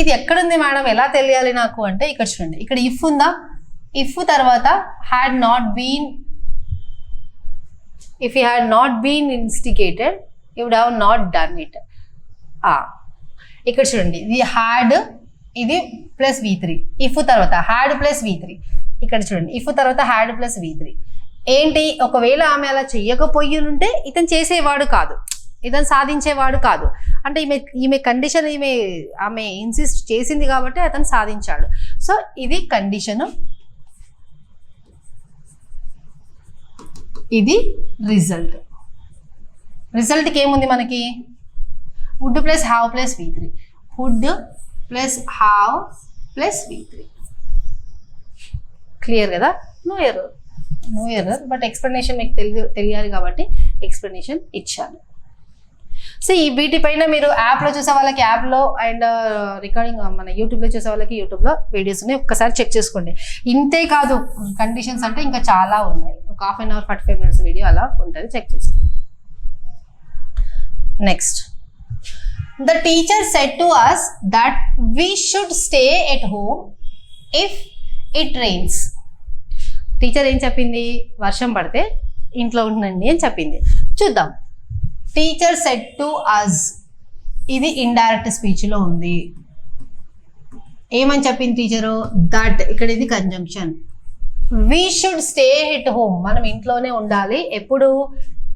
[SPEAKER 1] ఇది ఎక్కడుంది మేడం, ఎలా తెలియాలి నాకు అంటే ఇక్కడ చూడండి, ఇక్కడ ఇఫ్ ఉందా, ఇఫ్ తర్వాత had not been, if you had not been instigated you would have not done it. ఇక్కడ చూడండి, ఇది హ్యాడ్, ఇది ప్లస్ V3, ఇఫ్ తర్వాత హ్యాడ్ ప్లస్ V3. ఇక్కడ చూడండి, ఇఫ్ తర్వాత హ్యాడ్ ప్లస్ V3 ఏంటి, ఒకవేళ ఆమె అలా చెయ్యకపోయి ఉంటే ఇతను చేసేవాడు కాదు, ఇతను సాధించేవాడు కాదు. అంటే ఈమె కండిషన్, ఆమె ఇన్సిస్ట్ చేసింది కాబట్టి అతను సాధించాడు. సో ఇది కండిషను, ఇది రిజల్ట్కి ఏముంది మనకి, would plus have plus V3, would plus have plus V3. Clear కదా, నో ఎర్రర్ బట్ ఎక్స్ప్లెనేషన్ మీకు తెలియాలి కాబట్టి ఎక్స్ప్లెనేషన్ ఇచ్చాను. సో ఈ వీటిపైన మీరు యాప్లో చూసే వాళ్ళకి యాప్లో, అండ్ రికార్డింగ్ మన యూట్యూబ్లో చూసే వాళ్ళకి యూట్యూబ్లో వీడియోస్ ఉన్నాయి, ఒక్కసారి చెక్ చేసుకోండి. ఇంతే కాదు, కండిషన్స్ అంటే ఇంకా చాలా ఉన్నాయి, ఒక 1/2 అవర్ 45 minutes వీడియో అలా ఉంటుంది, చెక్ చేసుకోండి. Next, the teacher said to us that we should stay at home if it rains. Teacher ఏం చెప్పింది, వర్షం పడితే ఇంట్లో ఉండండి అని చెప్పింది. చూద్దాం. టీచర్ సెడ్ టు అస్, ఇది ఇండైరెక్ట్ స్పీచ్లో ఉంది. ఏమని చెప్పింది టీచరు, దట్, ఇక్కడ ఇది conjunction. We should stay at home, మనం ఇంట్లోనే ఉండాలి ఎప్పుడు,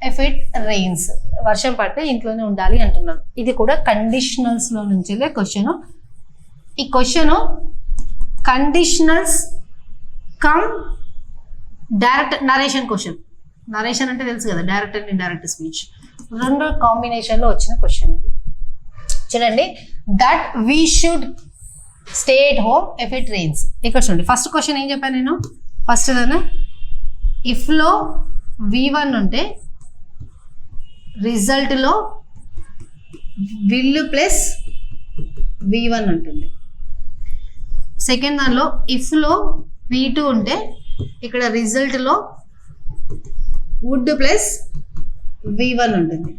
[SPEAKER 1] ఇఫ్ ఇట్ రెయిన్స్, వర్షం పడితే ఇంట్లోనే ఉండాలి అంటున్నాను. ఇది కూడా కండిషనల్స్లో నుంచి క్వశ్చన్. ఈ question conditionals come direct narration question. Narration అంటే తెలుసు కదా, డైరెక్ట్ అండ్ ఇండైరెక్ట్ స్పీచ్, 2 కాంబినేషన్లో వచ్చిన క్వశ్చన్ ఇది. చూడండి, that we should stay at home if it rains. ఇక్కడ చూడండి, ఫస్ట్ క్వశ్చన్ ఏం చెప్పాను నేను, ఫస్ట్ ఇఫ్లో V1 ఉంటే రిజల్ట్లో విల్ ప్లస్ V1 ఉంటుంది. సెకండ్ దానిలో ఇఫ్లో V2 ఉంటే ఇక్కడ రిజల్ట్లో వుడ్ ప్లస్ V1 ఉంటుంది.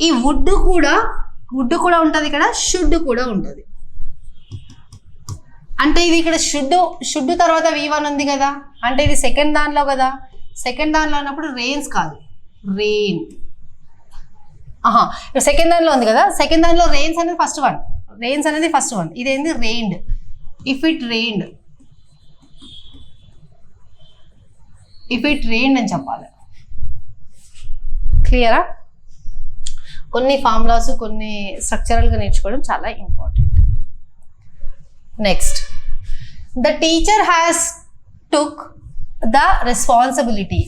[SPEAKER 1] ఈ వుడ్ కూడా ఉంటుంది, ఇక్కడ షుడ్ కూడా ఉంటుంది. అంటే ఇది ఇక్కడ షుడ్ తర్వాత V1 ఉంది కదా, అంటే ఇది సెకండ్ దానిలో కదా, సెకండ్ దానిలో ఉన్నప్పుడు రెయిన్స్ కాదు, రెయిన్. ఇక్కడ సెకండ్ దానిలో ఉంది కదా, సెకండ్ దానిలో రెయిన్స్ అనేది ఫస్ట్ వన్, ఇదేంది రెయిన్డ్. ఇఫ్ ఇట్ రెయిన్డ్ అని చెప్పాలి. క్లియరా? కొన్ని ఫార్ములాస్, కొన్ని స్ట్రక్చరల్గా నేర్చుకోవడం చాలా important. Next, the teacher has took the responsibility.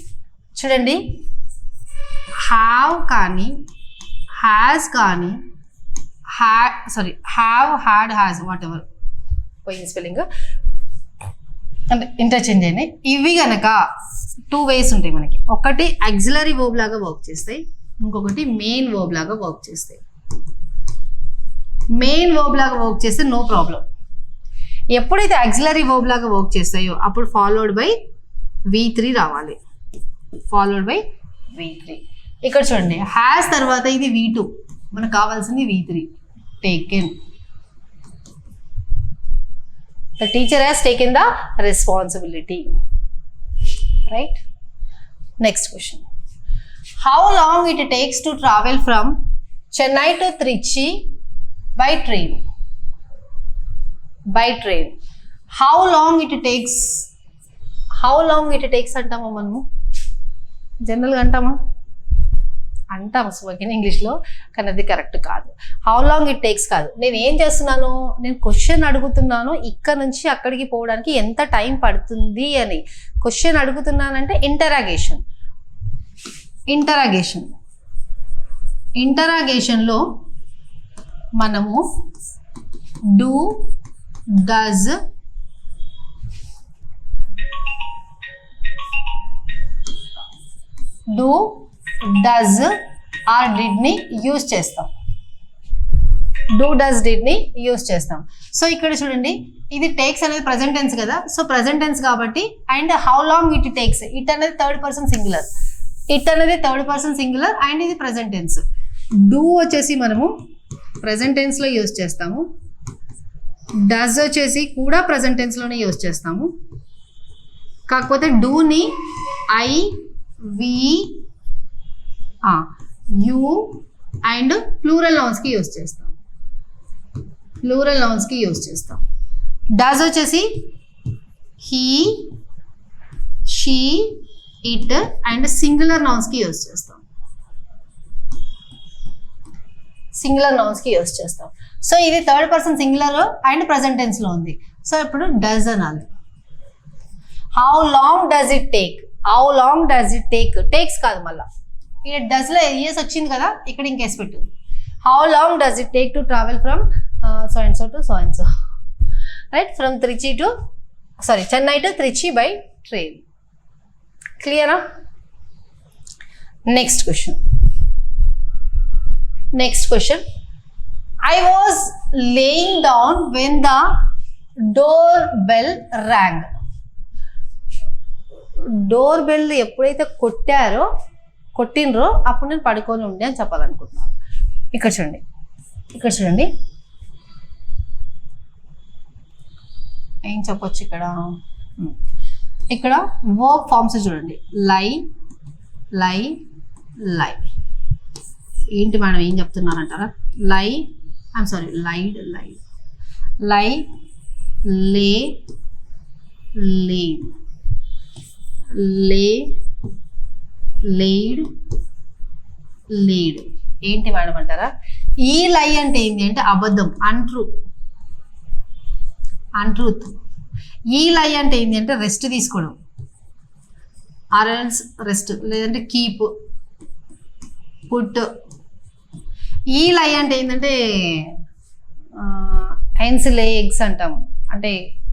[SPEAKER 1] చూడండి, హ్యావ్ కానీ హ్యాస్ కానీ have, had, has, what ever పోయింది స్పెల్లింగ్ అంటే ఇంటర్చేంజ్ అయినాయి. ఇవి కనుక 2 ways ఉంటాయి మనకి. ఒకటి ఆక్సిలరీ వర్బ్ లాగా వర్క్ చేస్తాయి, ఇంకొకటి మెయిన్ వర్బ్ లాగా వర్క్ చేస్తాయి. మెయిన్ వర్బ్ లాగా వర్క్ చేస్తే నో ప్రాబ్లం. ఎప్పుడైతే ఆక్సిలరీ వర్బ్ లాగా వర్క్ చేస్తాయో అప్పుడు ఫాలోడ్ బై V3 రావాలి, ఇక్కడ చూడండి, హ్యాస్ తర్వాత ఇది V2, మనకు కావాల్సింది V3. Taken, the teacher has taken the responsibility, right? Next question, how long it takes to travel from Chennai to Trichy by train? By train how long it takes? How long it takes అంటామా మనము? జనరల్గా అంటాము spoken ఇంగ్లీష్లో, కానీ అది correct కాదు. How long it takes కాదు. నేను ఏం చేస్తున్నాను, నేను క్వశ్చన్ అడుగుతున్నాను, ఇక్కడ నుంచి అక్కడికి పోవడానికి ఎంత టైం పడుతుంది అని క్వశ్చన్ అడుగుతున్నానంటే ఇంటరాగేషన్. ఇంటరాగేషన్లో మనము డూ, డస్, ఆర్ డిడ్ని యూజ్ చేస్తాం. డూ, డస్, డిడ్ని యూజ్ చేస్తాం. సో ఇక్కడ చూడండి, ఇది టేక్స్ అనేది ప్రెజెంట్ టెన్స్ కదా, సో ప్రెజెంట్ టెన్స్ కాబట్టి, and how long it takes, it అనేది థర్డ్ పర్సన్ సింగులర్, అండ్ ఇది ప్రెజెంట్ టెన్స్. డూ వచ్చేసి మనము ప్రెజెంట్ టెన్స్లో యూజ్ చేస్తాము, డస్ వచ్చేసి కూడా ప్రెజెంట్ టెన్స్లోనే యూజ్ చేస్తాము. కాకపోతే డూని I, we, you and plural నౌన్స్కి యూజ్ చేస్తాం. డస్ వచ్చేసి he, she, it and singular నౌన్స్కి యూజ్ చేస్తాం. సో ఇది third person singular and present టెన్స్లో ఉంది. సో ఇప్పుడు డస్ అనాలి. How long does it take, takes కాదు, మళ్ళీ ఇక్కడ డస్లో ఇయర్స్ వచ్చింది కదా, ఇక్కడ ఇంకేసి పెట్టు. How long does it take to travel from so and so to so and so, right? From Chennai to Trichy by train. క్లియరా? Next question, I was laying down when the door bell rang. Door bell ఎప్పుడైతే కొట్టినరో అప్పుడు నేను పడుకొని ఉండే అని చెప్పాలనుకుంటున్నాను. ఇక్కడ చూడండి ఏం చెప్పొచ్చు ఇక్కడ వర్బ్ ఫార్మ్స్ చూడండి, లై. ఏంటి మేడం ఏం చెప్తున్నారంటారా? లైడ్, లై, లే, లేడ్, ఏంటి మేడం అంటారా? ఈ లై అంటే ఏంటి అంటే అబద్ధం, అన్ట్రూత్. ఈ లై అంటే ఏంటి అంటే రెస్ట్ తీసుకోవడం, ఆర్ఎల్స్ రెస్ట్, లేదంటే కీప్, పుట్. ఈ లై అంటే ఏంటంటే హెన్స్ లే ఎగ్స్ అంటాం, అంటే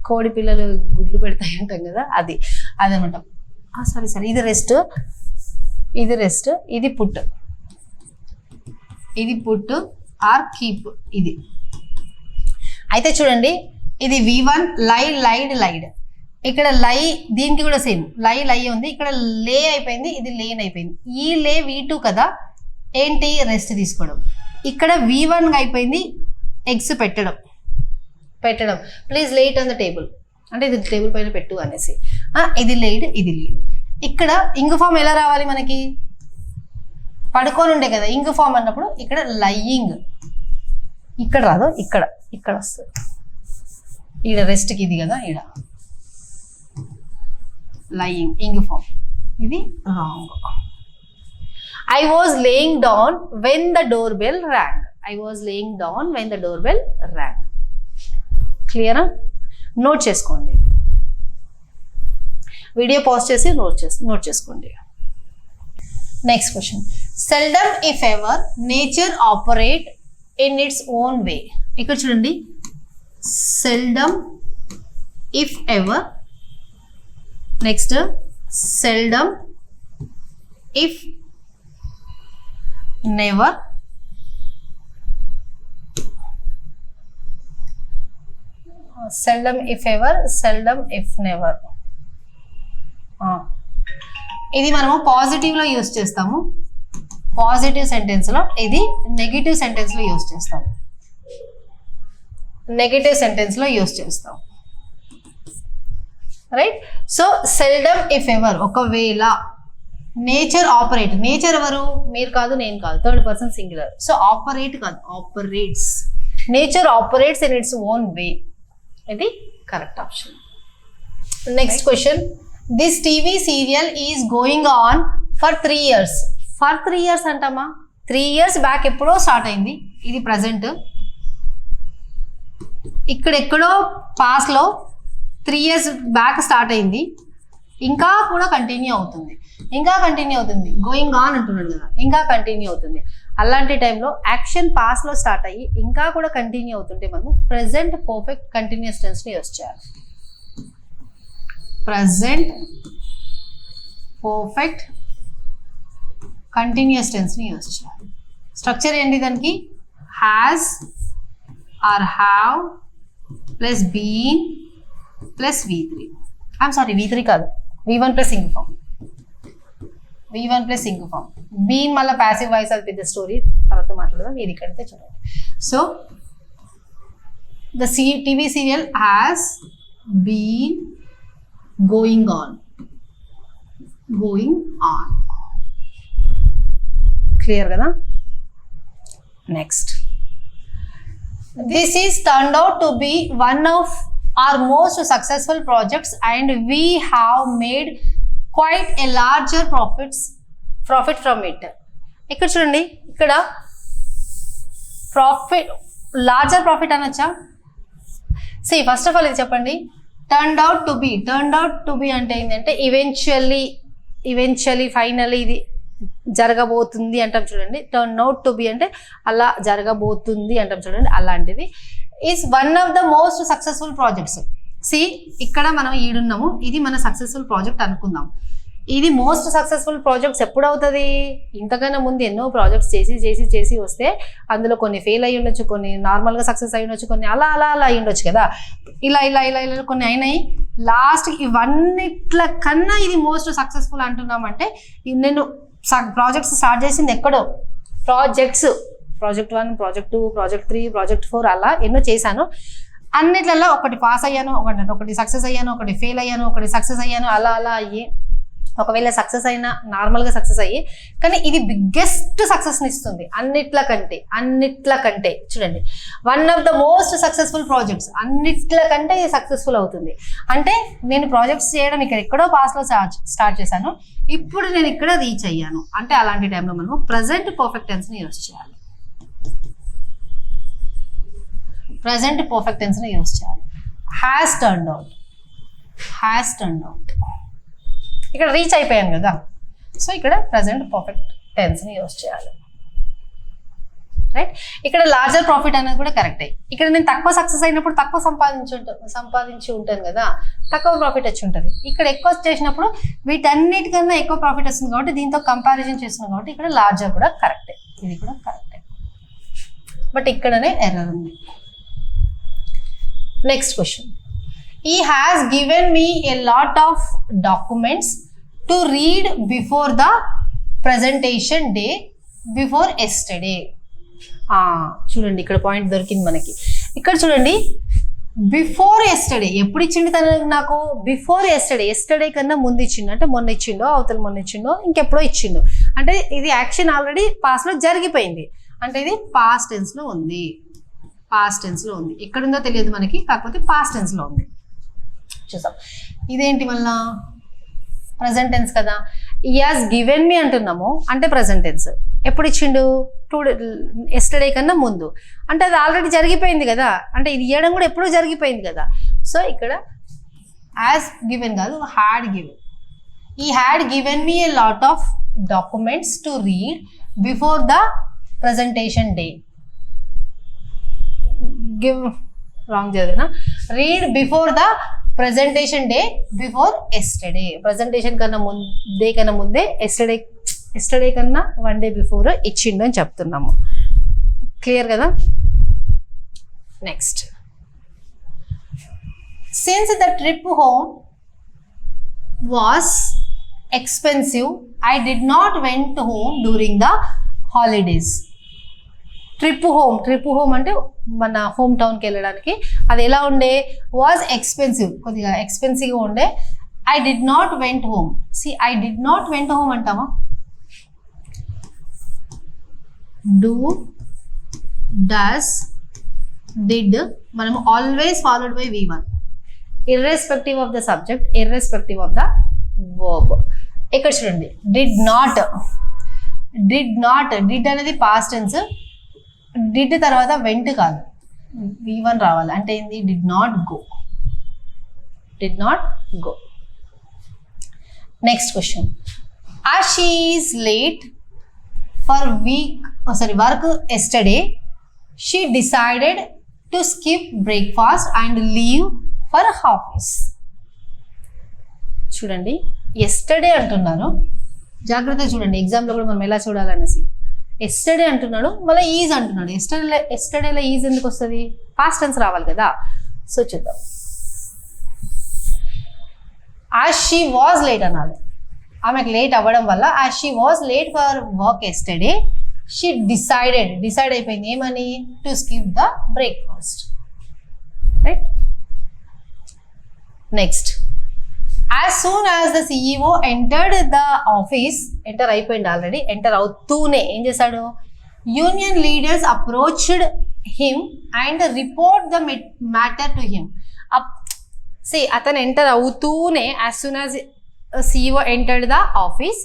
[SPEAKER 1] కోడి పిల్లలు గుడ్లు పెడతాయి అంటాం కదా, అదనమాట. సారీ, ఇది రెస్ట్, ఇది పుట్ ఆర్ కీప్. ఇది అయితే చూడండి, ఇది V1 లైడ్. ఇక్కడ లై, దీనికి కూడా సేమ్ లై ఉంది. ఇక్కడ లే అయిపోయింది, ఇది లేన్ అయిపోయింది. ఈ లే V2 కదా, ఏంటి రెస్ట్ తీసుకోవడం. ఇక్కడ V1 అయిపోయింది, ఎగ్స్ పెట్టడం. Please late on the table అంటే ఇది టేబుల్ పైన పెట్టు అనేసి. ఇది లేడ్. ఇక్కడ ఇంగ్ ఫామ్ ఎలా రావాలి మనకి? పడుకొని ఉండే కదా ఇంగ్ ఫామ్ అన్నప్పుడు, ఇక్కడ లయ్యింగ్. ఇక్కడ రాదు, ఇక్కడ వస్తుంది. ఈడ రెస్ట్కి ఇది కదా, ఈడ లయింగ్ ఇంగ్ ఫామ్. ఇది wrong. I was laying down when the door bell rang. క్లియరా? నోట్ చేసుకోండి, వీడియో పాజ్ చేసి నోట్ చేసుకోండి. Next question, seldom if ever nature operate in its own way. ఇక్కడ చూడండి, seldom if ever, next seldom if never, seldom if ever, seldom if never. ఇది మనము positive లో use చేస్తాము, పాజిటివ్ సెంటెన్స్ లో. ఇది నెగిటివ్ సెంటెన్స్ లో యూజ్ చేస్తాం, right? So seldom if ever, ఒకవేళ నేచర్ ఆపరేట్, నేచర్ ఎవరు, మీరు కాదు నేను కాదు, third person singular. So operate కాదు, operates. Nature operates in its own way. ఇది correct option. Next question, this TV serial is going on for 3 years. For 3 years అంటామా, 3 years back ఎప్పుడో start అయింది, ఇది ప్రజెంట్. ఇక్కడెక్కడో పాస్ట్లో 3 years బ్యాక్ స్టార్ట్ అయింది, ఇంకా కూడా కంటిన్యూ అవుతుంది, ఇంకా కంటిన్యూ అవుతుంది. గోయింగ్ ఆన్ అంటున్నాడు కదా, ఇంకా కంటిన్యూ అవుతుంది. అలాంటి టైంలో యాక్షన్ పాస్ట్లో స్టార్ట్ అయ్యి ఇంకా కూడా కంటిన్యూ అవుతుంటే మనం ప్రెసెంట్ పర్ఫెక్ట్ కంటిన్యూస్ టెన్స్ని యూస్ చేయాలి. ప్రెసెంట్ పర్ఫెక్ట్ కంటిన్యూస్ టెన్స్ని యూస్ చేయాలి. స్ట్రక్చర్ ఏంటి దానికి, has or have plus been plus V3. I'm sorry, V3 కాదు, V1 plus ing form. V1 plus ing form. Been మళ్ళీ ప్యాసివ్ వాయిస్, అది పెద్ద స్టోరీ, తర్వాత మాట్లాడదాం. ఇది ఇక్కడైతే చూడండి. So the TV serial has been going on. Going on. Clear కదా? Next, this is turned out to be one of our most successful projects and we have made quite a larger profit from it. ఇక్కడ చూడండి, ఇక్కడ larger profit అనొచ్చా? See first of all ఇది చెప్పండి, turned out to B అంటే ఏంటంటే eventually finally ఇది జరగబోతుంది అంటాం చూడండి. టర్న్ అవుట్ టు బి అంటే అలా జరగబోతుంది అంటాం చూడండి, అలాంటిది. Is one of the most successful projects. సి ఇక్కడ మనం ఈడున్నాము, ఇది మన సక్సెస్ఫుల్ ప్రాజెక్ట్ అనుకుందాం. ఇది మోస్ట్ సక్సెస్ఫుల్ ప్రాజెక్ట్స్ ఎప్పుడు అవుతుంది, ఇంతకన్నా ముందు ఎన్నో ప్రాజెక్ట్స్ చేసి వస్తే అందులో కొన్ని ఫెయిల్ అయ్యి ఉండొచ్చు, కొన్ని నార్మల్గా సక్సెస్ అయ్యి ఉండొచ్చు, కొన్ని అలా అయ్యి ఉండొచ్చు కదా. ఇలా కొన్ని అయినాయి. లాస్ట్కి ఇవన్నిట్ల కన్నా ఇది మోస్ట్ సక్సెస్ఫుల్ అంటున్నామంటే, నేను ప్రాజెక్ట్స్ స్టార్ట్ చేసింది ఎక్కడో, ప్రాజెక్ట్ 1, ప్రాజెక్ట్ 2, ప్రాజెక్ట్ 3, ప్రాజెక్ట్ 4 అలా ఎన్నో చేశాను. అన్నిట్లలో ఒకటి పాస్ అయ్యాను, ఒకటి సక్సెస్ అయ్యాను, ఒకటి ఫెయిల్ అయ్యాను, ఒకటి సక్సెస్ అయ్యాను, అలా అయ్యి ఒకవేళ సక్సెస్ అయినా నార్మల్గా సక్సెస్ అయ్యి, కానీ ఇది బిగ్గెస్ట్ సక్సెస్ని ఇస్తుంది అన్నిట్ల కంటే. చూడండి, one of the most successful projects, అన్నిట్ల కంటే ఇది సక్సెస్ఫుల్ అవుతుంది. అంటే నేను ప్రాజెక్ట్స్ చేయడం ఎక్కడో పాస్లో స్టార్ట్ చేశాను, ఇప్పుడు నేను ఇక్కడ రీచ్ అయ్యాను అంటే అలాంటి టైంలో మనం ప్రెసెంట్ పర్ఫెక్ట్ టెన్స్ని యూస్ చేయాలి. ప్రెసెంట్ పర్ఫెక్ట్ టెన్స్ని యూస్ చేయాలి. Has turned out. ఇక్కడ రీచ్ అయిపోయాను కదా, సో ఇక్కడ ప్రెసెంట్ పర్ఫెక్ట్ టెన్స్ని యూస్ చేయాలి. రైట్, ఇక్కడ లార్జర్ ప్రాఫిట్ అనేది కూడా కరెక్టే. ఇక్కడ నేను తక్కువ సక్సెస్ అయినప్పుడు తక్కువ సంపాదించి ఉంటాను కదా, తక్కువ ప్రాఫిట్ వచ్చి ఉంటుంది. ఇక్కడ ఎక్కువ చేసినప్పుడు వీటన్నిటికన్నా ఎక్కువ ప్రాఫిట్ వస్తుంది కాబట్టి దీంతో కంపారిజన్ చేస్తున్నాం కాబట్టి ఇక్కడ లార్జర్ కూడా కరెక్టే, ఇది కూడా కరెక్టే. బట్ ఇక్కడనే ఎర్రర్ ఉంది. Next question, he has given me a lot of documents to read before the presentation day before yesterday. చూడండి, ఇక్కడ పాయింట్ దొరికింది మనకి. ఇక్కడ చూడండి, బిఫోర్ ఎస్టర్డే ఎప్పుడు ఇచ్చిండు తను నాకు, బిఫోర్ ఎస్టర్డే కన్నా ముందు ఇచ్చిండు. అంటే మొన్న ఇచ్చిండో, అవతల మొన్న ఇచ్చిండో, ఇంకెప్పుడో ఇచ్చిండు. అంటే ఇది యాక్షన్ ఆల్రెడీ పాస్ట్లో జరిగిపోయింది, అంటే ఇది పాస్ట్ టెన్స్లో ఉంది. ఎక్కడుందో తెలియదు మనకి, కాకపోతే పాస్ట్ టెన్స్లో ఉంది. చూసాం, ఇదేంటి మళ్ళా ప్రజెంట్ టెన్స్ కదా. ఈ హాస్ గివెన్ మీ అంటున్నాము అంటే ప్రజెంట్ టెన్స్. ఎప్పుడు ఇచ్చిండు, ఎస్టర్డే కన్నా ముందు, అంటే అది ఆల్రెడీ జరిగిపోయింది కదా, అంటే ఇది ఇవ్వడం కూడా ఎప్పుడూ జరిగిపోయింది కదా. సో ఇక్కడ యాజ్ గివెన్ కాదు, had given. He had given me a lot of documents to read before the presentation day. Wrong చదివినా, read before the presentation day before yesterday. Presentation కన్నా ముందే ఎస్టర్డే కన్నా 1 day బిఫోర్ ఇచ్చిండు అని చెప్తున్నాము. Clear కదా? Next, since the trip home was expensive I did not went home during the holidays. Trip home అంటే మన హోమ్ టౌన్కి వెళ్ళడానికి. అది ఎలా ఉండే, వాజ్ ఎక్స్పెన్సివ్, కొద్దిగా ఎక్స్పెన్సివ్గా ఉండే. I did not went home. See, I did not went home అంటామా? Do, does, did మనము always followed by V1. Irrespective of the subject, irrespective of the verb. ఇక్కడ చూడండి, did not అనేది past tense. did తర్వాత went కాదు, V1 రావాలి. అంటే ఏంది? did not go. Next question. As she is late for work yesterday, she decided to skip breakfast and leave for office. చూడండి, yesterday అంటున్నారు, జాగ్రత్తగా చూడండి ఎగ్జామ్లో కూడా మనం ఎలా చూడాలనేసి. ఎస్టర్డే అంటున్నాడు, మళ్ళీ ఈజ్ అంటున్నాడు. ఎస్టర్డేలో ఈజ్ ఎందుకు వస్తుంది? పాస్ట్ టెన్స్ రావాలి కదా. సో చూద్దాం. యాజ్ షీ వాజ్ లేట్ అనాలి, ఆమెకు లేట్ అవ్వడం వల్ల. As she was late for work yesterday, she decide అయిపోయింది ఏమని? To skip the breakfast. Right. Next, as soon as the CEO entered the office, enter అయిపోయింది ఆల్రెడీ, ఎంటర్ అవుతూనే ఏం చేశాడు? Union leaders approached him and report the matter to him. అతను enter అవుతూనే, as soon as CEO entered the office,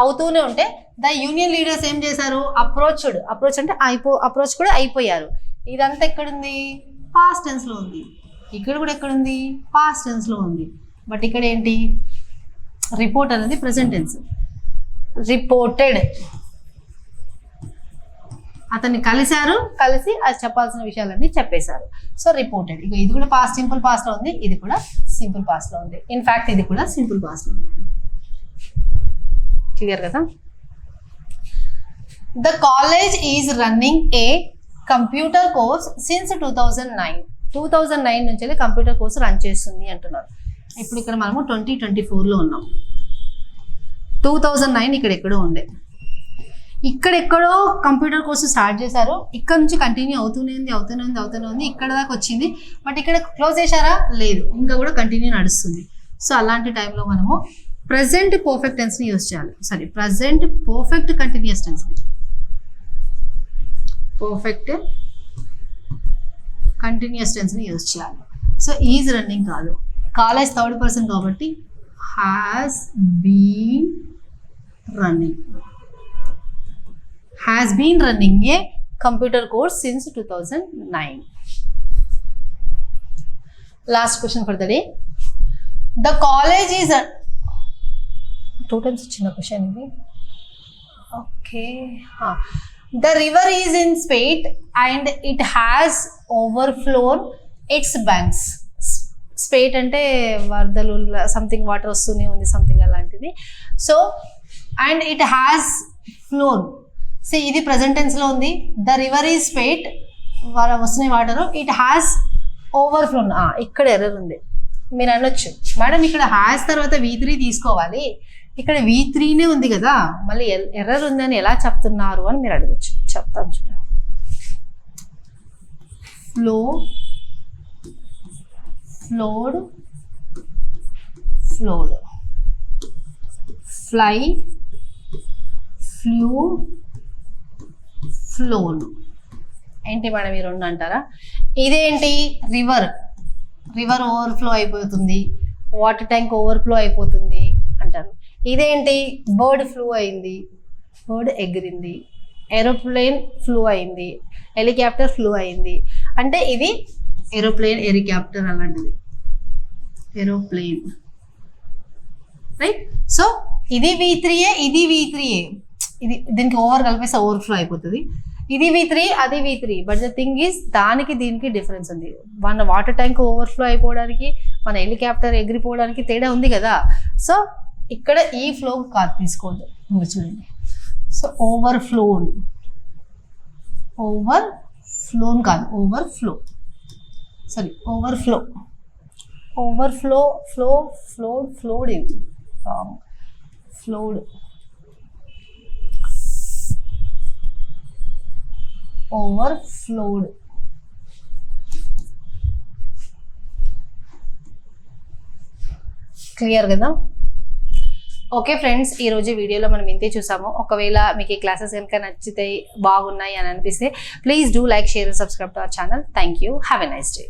[SPEAKER 1] అవుతూనే ఉంటే the union leaders ఏం చేశారు? అప్రోచ్ అంటే అప్రోచ్ కూడా అయిపోయారు. ఇదంతా ఎక్కడుంది? పాస్ట్ టెన్స్లో ఉంది. ఇక్కడ కూడా ఎక్కడుంది? పాస్ట్ టెన్స్లో ఉంది. బట్ ఇక్కడ ఏంటి? రిపోర్ట్ అనేది ప్రెజెంట్ టెన్స్. రిపోర్టెడ్, అతన్ని కలిసి అది చెప్పాల్సిన విషయాలన్నీ చెప్పేశారు. So reported. ఇక ఇది కూడా సింపుల్ పాస్ట్లో ఉంది, ఇది కూడా సింపుల్ పాస్ట్లో ఉంది. ఇన్ఫ్యాక్ట్ ఇది కూడా సింపుల్ పాస్ట్లో ఉంది. క్లియర్ కదా? The college is running a computer course since 2009 నుంచి కంప్యూటర్ కోర్స్ రన్ చేస్తుంది అంటున్నారు. ఇప్పుడు ఇక్కడ మనము 2024లో ఉన్నాం. 2009 ఇక్కడ ఎక్కడో ఉండే, ఇక్కడెక్కడో కంప్యూటర్ కోర్సు స్టార్ట్ చేశారు. ఇక్కడ నుంచి కంటిన్యూ అవుతూనే ఉంది. ఇక్కడ దాకా వచ్చింది. బట్ ఇక్కడ క్లోజ్ చేశారా? లేదు, ఇంకా కూడా కంటిన్యూ నడుస్తుంది. సో అలాంటి టైంలో మనము ప్రెజెంట్ పర్ఫెక్ట్ టెన్స్ని యూజ్ చేయాలి. ప్రెజెంట్ పర్ఫెక్ట్ కంటిన్యూస్ టెన్స్ని, పర్ఫెక్ట్ కంటిన్యూస్ టెన్స్ని యూజ్ చేయాలి. సో ఈజ్ రన్నింగ్ కాదు, కాలేజ్ థర్డ్ పర్సన్ కాబట్టి has been running a computer course since 2009. Last question for the day. The college is 2 times ఇచ్చిన question ఇది. Okay. The river is in spate and it has overflown its banks. Spate అంటే వరదలు, something water వస్తూనే ఉంది, something అలాంటిది. So and it has flown. So ఇది present టెన్స్లో ఉంది. ద రివర్ ఈజ్ స్పేట్, వస్తున్నాయి వాటర్. It has ఓవర్ఫ్లోన్. ఇక్కడ ఎర్రర్ ఉంది. మీరు అనొచ్చు, మేడం ఇక్కడ హ్యాస్ తర్వాత V3 తీసుకోవాలి, ఇక్కడ V3నే ఉంది కదా, మళ్ళీ ఎర్రర్ ఉందని ఎలా చెప్తున్నారు అని మీరు అడగచ్చు. చెప్తాను చూడండి. Flowed, fly, flown. ఏంటి మేడం ఈ రెండు అంటారా? ఇదేంటి? రివర్ ఓవర్ఫ్లో అయిపోతుంది, వాటర్ ట్యాంక్ ఓవర్ఫ్లో అయిపోతుంది అంటారు. ఇదేంటి? బర్డ్ ఫ్లూ అయింది, బర్డ్ ఎగిరింది. ఏరోప్లేన్ ఫ్లూ అయింది, హెలికాప్టర్ ఫ్లూ అయింది. అంటే ఇది ఏరోప్లేన్, హెలికాప్టర్ అలాంటిది. Aeroplane, right? సో ఇది V3, ఇది దీనికి ఓవర్ కలిపేస్తే ఓవర్ఫ్లో అయిపోతుంది. ఇది V3, అది V3. But the thing is దానికి దీనికి డిఫరెన్స్ ఉంది. మన వాటర్ ట్యాంక్ ఓవర్ఫ్లో అయిపోవడానికి, మన హెలికాప్టర్ ఎగిరిపోవడానికి తేడా ఉంది కదా. సో ఇక్కడ ఈ ఫ్లో కాదు, తీసుకోండి. మీరు చూడండి. సో ఓవర్ఫ్లోన్ కాదు, ఫ్లోడ్ ఇది ఫ్లోడ్. ఓవర్ఫ్లోడ్. క్లియర్ కదా? ఓకే ఫ్రెండ్స్, ఈరోజు వీడియోలో మనం ఇంతే చూసాము. ఒకవేళ మీకు ఈ క్లాసెస్ కనుక నచ్చితే బాగున్నాయి అని అనిపిస్తే please do like, share, subscribe to our channel. Thank you. Have a nice day.